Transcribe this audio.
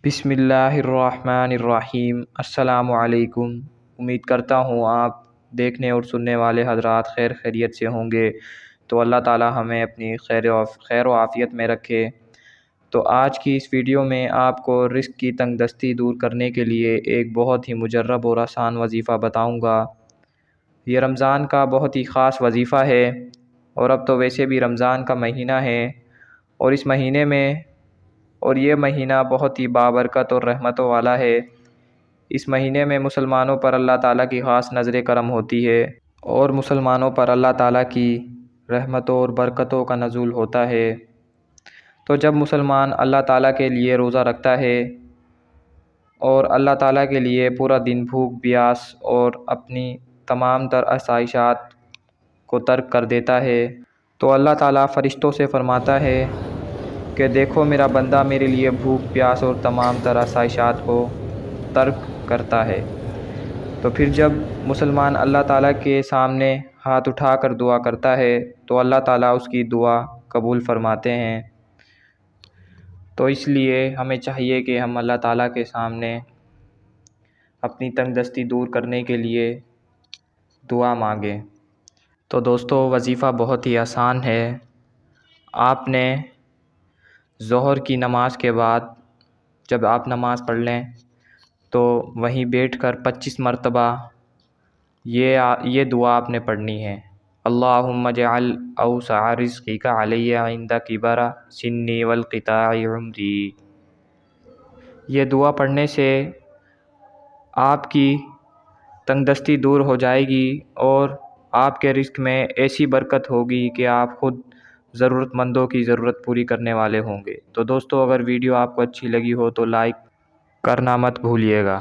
بسم اللہ الرحمن الرحیم۔ السلام علیکم۔ امید کرتا ہوں آپ دیکھنے اور سننے والے حضرات خیریت سے ہوں گے، تو اللہ تعالی ہمیں اپنی خیر و عافیت میں رکھے۔ تو آج کی اس ویڈیو میں آپ کو رزق کی تنگ دستی دور کرنے کے لیے ایک بہت ہی مجرب اور آسان وظیفہ بتاؤں گا۔ یہ رمضان کا بہت ہی خاص وظیفہ ہے، اور اب تو ویسے بھی رمضان کا مہینہ ہے، اور یہ مہینہ بہت ہی بابرکت اور رحمتوں والا ہے۔ اس مہینے میں مسلمانوں پر اللہ تعالیٰ کی خاص نظر کرم ہوتی ہے، اور مسلمانوں پر اللہ تعالیٰ کی رحمتوں اور برکتوں کا نزول ہوتا ہے۔ تو جب مسلمان اللہ تعالیٰ کے لیے روزہ رکھتا ہے اور اللہ تعالیٰ کے لیے پورا دن بھوک پیاس اور اپنی تمام تر آسائشات کو ترک کر دیتا ہے، تو اللہ تعالیٰ فرشتوں سے فرماتا ہے کہ دیکھو میرا بندہ میرے لیے بھوک پیاس اور تمام تر آسائشات کو ترک کرتا ہے۔ تو پھر جب مسلمان اللہ تعالیٰ کے سامنے ہاتھ اٹھا کر دعا کرتا ہے تو اللہ تعالیٰ اس کی دعا قبول فرماتے ہیں۔ تو اس لیے ہمیں چاہیے کہ ہم اللہ تعالیٰ کے سامنے اپنی تنگ دستی دور کرنے کے لیے دعا مانگیں۔ تو دوستو، وظیفہ بہت ہی آسان ہے۔ آپ نے ظہر کی نماز کے بعد جب آپ نماز پڑھ لیں تو وہیں بیٹھ کر 25 مرتبہ یہ دعا آپ نے پڑھنی ہے۔ اللہم اجعل اوسع رزقک علی عند کبر سنی وانقطاع عمری۔ یہ دعا پڑھنے سے آپ کی تنگ دستی دور ہو جائے گی، اور آپ کے رزق میں ایسی برکت ہوگی کہ آپ خود ضرورت مندوں کی ضرورت پوری کرنے والے ہوں گے۔ تو دوستو، اگر ویڈیو آپ کو اچھی لگی ہو تو لائک کرنا مت بھولیے گا۔